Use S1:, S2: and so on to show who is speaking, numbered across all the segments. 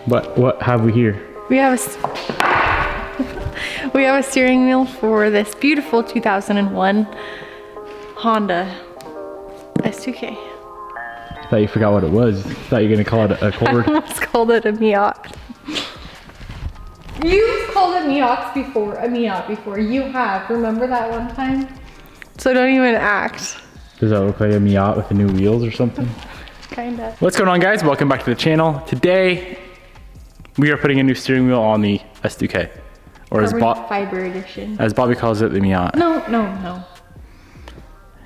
S1: What have we here?
S2: We have we have a steering wheel for this beautiful 2001 Honda S2K.
S1: I thought you forgot what it was. I thought you were gonna call it a
S2: I
S1: Accord.
S2: almost called it a Miat. You've called it Miat before. You have. Remember that one time? So don't even act.
S1: Does that look like a Miat with the new wheels or something?
S2: Kinda.
S1: What's going on, guys? Welcome back to the channel. Today, we are putting a new steering wheel on the S2K. Or as,
S2: Fiber edition.
S1: as Bobby calls it, the Miat.
S2: No.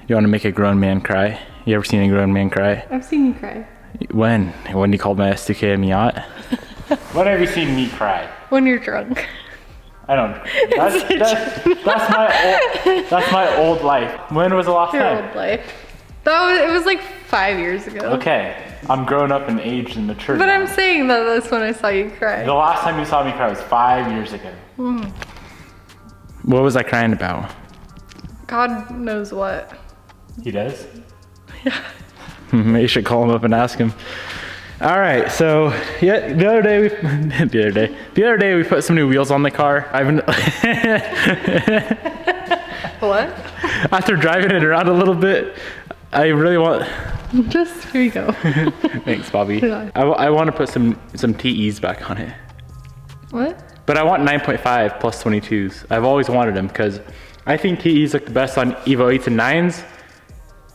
S1: You want to make a grown man cry? You ever seen a grown man cry?
S2: I've seen you cry.
S1: When? When you called my S2K a Miat? When have you seen me cry?
S2: When you're drunk.
S1: I don't. That's my old life. When was the last
S2: Your
S1: time?
S2: old life. It was like 5 years ago.
S1: Okay, I'm grown up and aged and matured.
S2: But
S1: now.
S2: I'm saying that that's when I saw you cry.
S1: The last time you saw me cry was 5 years ago. What was I crying about?
S2: God knows what.
S1: He does? Yeah. You should call him up and ask him. All right, so yeah, the other day we put some new wheels on the car. I've been
S2: What?
S1: After driving it around a little bit, I really want.
S2: Just here you go.
S1: Thanks, Bobby.
S2: Yeah.
S1: I want to put some TEs back on it.
S2: What?
S1: But I want 9.5 plus 22s. I've always wanted them because I think TEs look the best on Evo 8s and 9s.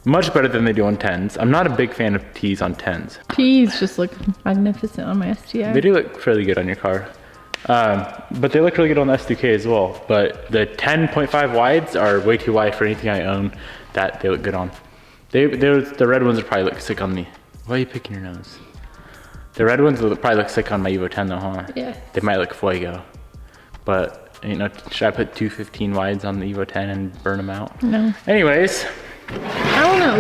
S1: Much better than they do on 10s. I'm not a big fan of T's on 10s.
S2: T's just look magnificent on my STI.
S1: They do look fairly good on your car. But they look really good on the S2K as well. But the 10.5 wides are way too wide for anything I own that they look good on. The red ones would probably look sick on me. Why are you picking your nose? The red ones will probably look sick on my Evo 10 though, huh?
S2: Yeah.
S1: They might look fuego. But, you know, should I put 215 wides on the Evo 10 and burn them out?
S2: No.
S1: Anyways.
S2: I don't know.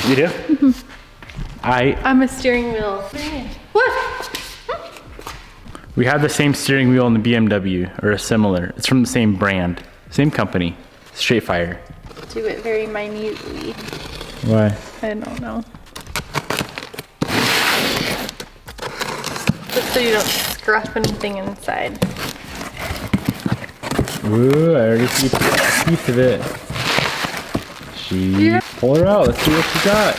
S1: You do?
S2: Mm-hmm. I'm a steering wheel. What?
S1: We have the same steering wheel in the BMW, or a similar. It's from the same brand, same company, Straight Fire.
S2: Do it very minutely.
S1: Why?
S2: I don't know. Just so you don't scruff anything inside.
S1: Ooh, I already see a piece of it. Pull her out, let's see what she got.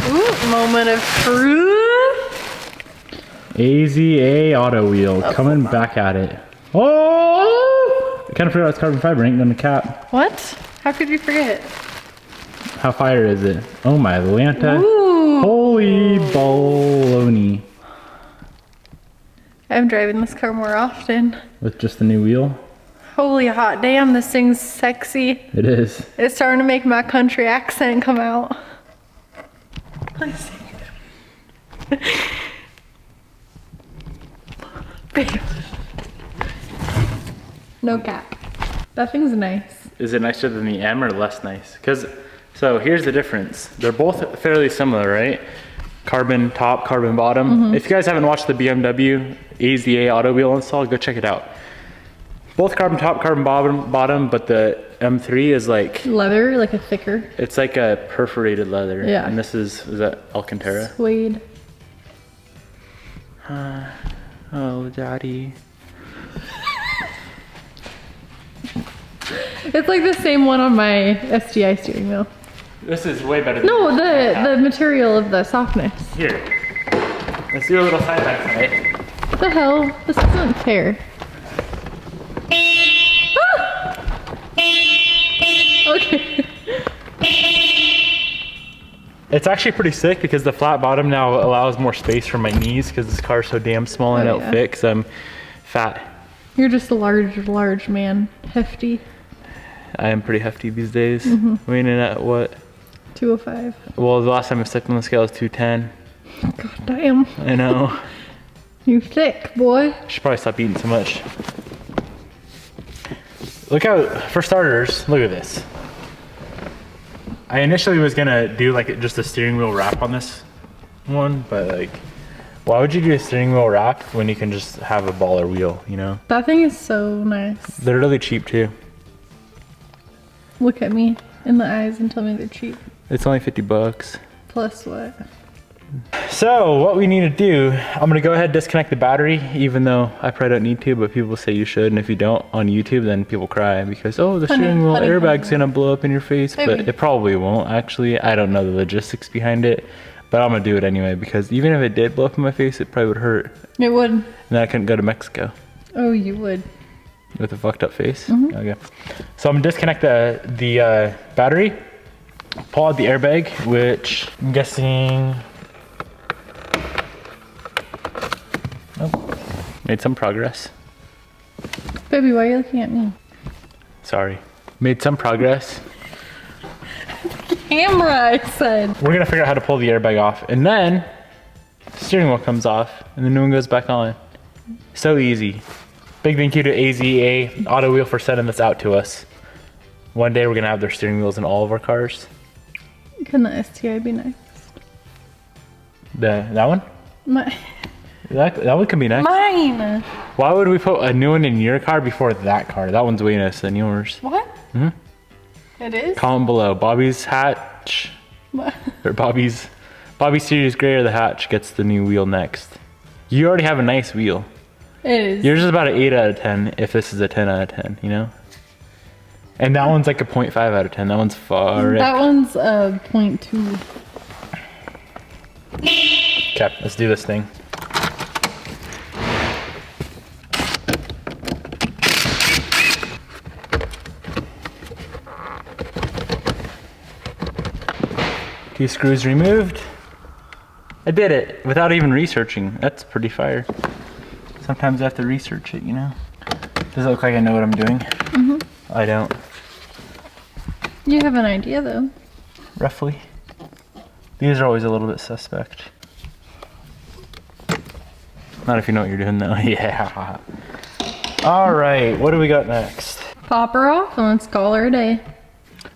S2: Ooh, moment of truth.
S1: AZA Auto Wheel, coming back at it. Oh! I kind of forgot it's carbon fiber, ain't gonna cap.
S2: What? How could you forget?
S1: How fire is it? Oh my Atlanta.
S2: Ooh.
S1: Holy baloney.
S2: I'm driving this car more often.
S1: With just the new wheel?
S2: Holy hot damn, this thing's sexy.
S1: It is.
S2: It's starting to make my country accent come out. No cap. That thing's nice.
S1: Is it nicer than the M or less nice? So here's the difference. They're both fairly similar, right? Carbon top, carbon bottom.
S2: Mm-hmm.
S1: If you guys haven't watched the BMW AZA Auto Wheel install, go check it out. Both carbon top, carbon bottom, but the M3 is like
S2: leather, like a thicker.
S1: It's like a perforated leather.
S2: Yeah.
S1: And this is that Alcantara?
S2: Suede.
S1: Oh, daddy.
S2: It's like the same one on my STI steering wheel.
S1: This is way better than
S2: No, the material of the softness.
S1: Here. Let's do a little side by side.
S2: What the hell? This isn't fair. Okay.
S1: It's actually pretty sick because the flat bottom now allows more space for my knees because this car's so damn small and it'll fit because I'm fat.
S2: You're just a large man. Hefty.
S1: I am pretty hefty these days. Weighing in at what?
S2: 205.
S1: Well, the last time I stepped on the scale was 210.
S2: God damn.
S1: I know.
S2: You thick, boy.
S1: I should probably stop eating so much. Look how, for starters, look at this. I initially was gonna do like just a steering wheel wrap on this one, but like, why would you do a steering wheel wrap when you can just have a baller wheel, you know?
S2: That thing is so nice.
S1: They're really cheap too.
S2: Look at me in the eyes and tell me they're cheap.
S1: It's only $50.
S2: Plus what?
S1: So what we need to do, I'm gonna go ahead and disconnect the battery, even though I probably don't need to, but people say you should, and if you don't on YouTube, then people cry because, oh, the steering wheel airbag's gonna blow up in your face, but it probably won't, actually. I don't know the logistics behind it, but I'm gonna do it anyway, because even if it did blow up in my face, it probably would hurt.
S2: It would.
S1: And then I couldn't go to Mexico.
S2: Oh, you would.
S1: With a fucked up face? Okay. So I'm gonna disconnect the battery, pull out the airbag, which I'm guessing, oh, made some progress.
S2: Baby, why are you looking at me?
S1: Sorry. Made some progress.
S2: Camera, I said.
S1: We're gonna figure out how to pull the airbag off, and then the steering wheel comes off, and the new one goes back on. So easy. Big thank you to AZA Auto Wheel for sending this out to us. One day we're gonna have their steering wheels in all of our cars.
S2: Can the STI be nice?
S1: That one?
S2: My,
S1: That one can be nice.
S2: mine.
S1: Why would we put a new one in your car before that car? That one's way nicer than yours.
S2: What? It is?
S1: Comment below. Bobby's hatch,
S2: What?
S1: or Bobby's Series Gray or the hatch gets the new wheel next. You already have a nice wheel.
S2: It is.
S1: Yours is about an 8 out of 10 if this is a 10 out of 10, you know? And that one's like a 0.5 out of 10. That one's far.
S2: That one's a 0.2.
S1: Okay, let's do this thing. Two screws removed. I did it without even researching. That's pretty fire. Sometimes I have to research it, you know? Does it look like I know what I'm doing? I don't.
S2: You have an idea though.
S1: Roughly. These are always a little bit suspect. Not if you know what you're doing though. Yeah. All right, what do we got next?
S2: Pop her off and let's call her a day.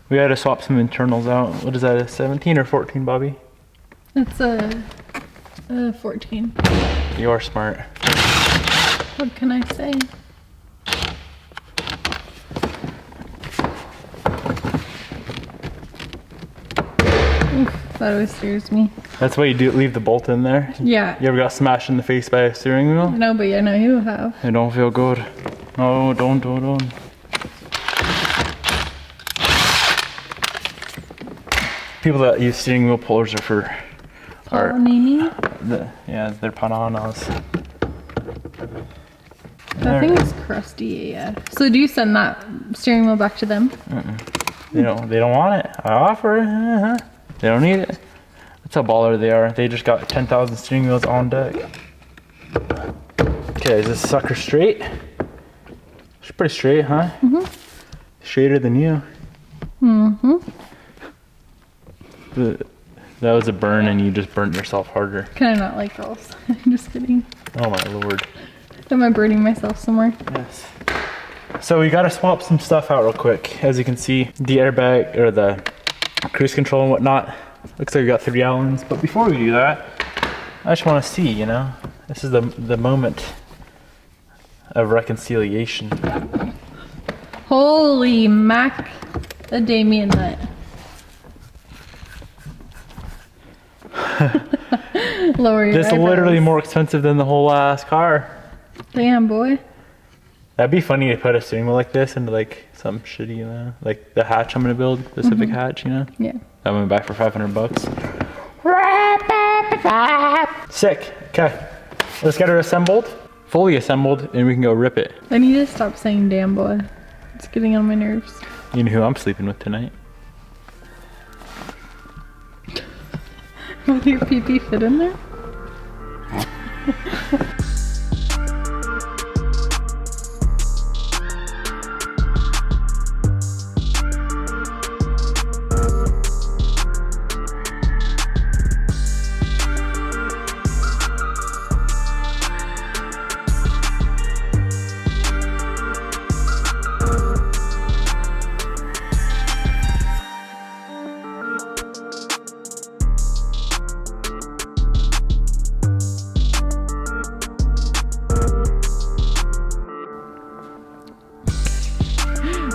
S1: We gotta swap some internals out. What is that, a 17 or 14, Bobby?
S2: It's a 14.
S1: You're smart.
S2: What can I say? Oof, that always scares me.
S1: That's why you do leave the bolt in there.
S2: Yeah.
S1: You ever got smashed in the face by a steering wheel?
S2: No, but I know you have.
S1: It don't feel good. No, don't. People that use steering wheel pullers are for they're pananas.
S2: That thing is crusty AF. So do you send that steering wheel back to them?
S1: They don't want it. I offer it. They don't need it. That's how baller they are. They just got 10,000 steering wheels on deck. Okay, is this sucker straight? It's pretty straight, huh? Straighter than you. That was a burn and you just burnt yourself harder.
S2: Can I not like girls? I'm just kidding.
S1: Oh my lord.
S2: Am I burning myself somewhere?
S1: Yes. So we gotta swap some stuff out real quick. As you can see, the airbag or the cruise control and whatnot. Looks like we got 3 Allens. But before we do that, I just wanna see, you know? This is the moment of reconciliation.
S2: Holy mac, the Damien nut. Lower your
S1: This is
S2: eyebrows.
S1: literally more expensive than the whole ass car.
S2: Damn, boy.
S1: That'd be funny to put a steering wheel like this into like some shitty, you know, like the hatch I'm gonna build, the Civic hatch, you know?
S2: Yeah.
S1: That went back for $500. Sick. Okay. Let's get her assembled, fully assembled, and we can go rip it.
S2: I need to stop saying damn, boy. It's getting on my nerves.
S1: You know who I'm sleeping with tonight?
S2: Will your pee-pee fit in there?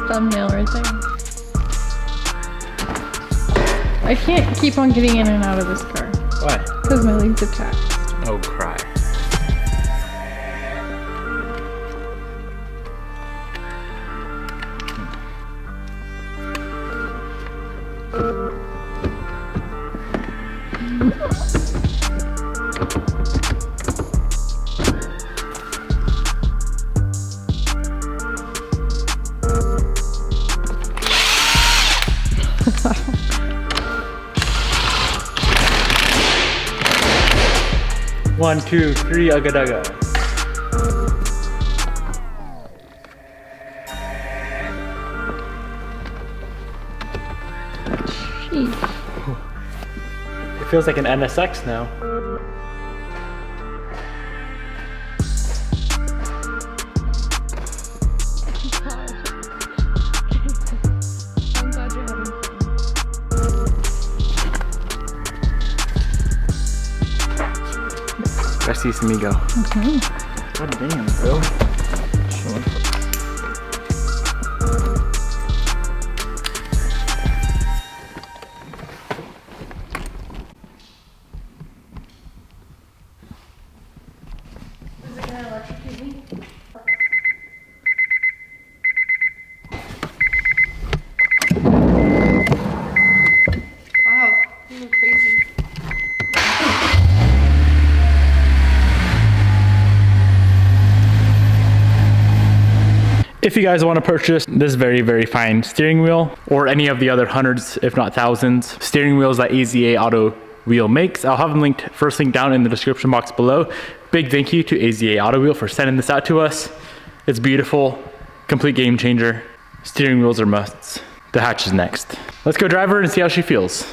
S2: Thumbnail right there. I can't keep on getting in and out of this car.
S1: Why?
S2: Because my leg's attached.
S1: Oh, cry. One, two, three, ugga dugga.
S2: Jeez.
S1: It feels like an NSX now.
S2: I'm glad you're having fun.
S1: Gracias, amigo. God damn, bro.
S2: Is it gonna electrocute me? Wow, you look crazy.
S1: If you guys want to purchase this very, very fine steering wheel or any of the other hundreds, if not thousands, steering wheels that AZA Auto Wheel makes, I'll have them linked, first link down in the description box below. Big thank you to AZA Auto Wheel for sending this out to us. It's beautiful, complete game changer. Steering wheels are musts. The hatch is next. Let's go drive her and see how she feels.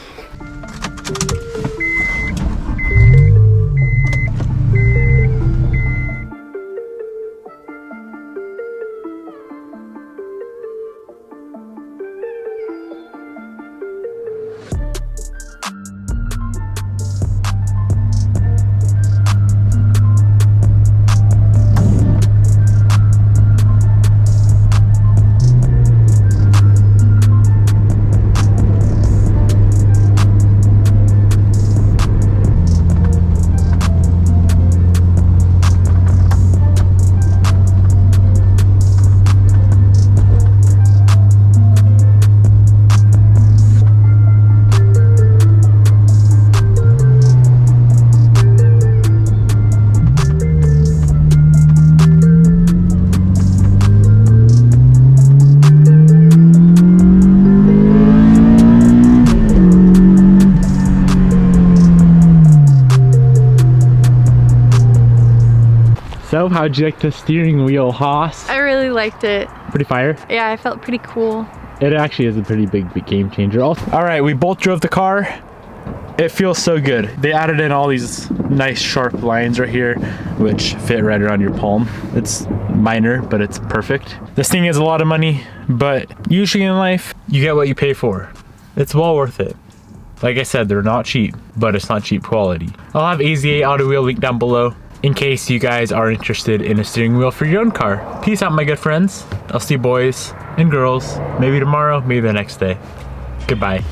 S1: So, how'd you like the steering wheel, Haas?
S2: I really liked it.
S1: Pretty fire?
S2: Yeah, I felt pretty cool.
S1: It actually is a pretty big game changer. Also, all right, we both drove the car. It feels so good. They added in all these nice sharp lines right here, which fit right around your palm. It's minor, but it's perfect. This thing is a lot of money, but usually in life, you get what you pay for. It's well worth it. Like I said, they're not cheap, but it's not cheap quality. I'll have AZA Auto Wheel linked down below in case you guys are interested in a steering wheel for your own car. Peace out, my good friends. I'll see you boys and girls maybe tomorrow, maybe the next day. Goodbye.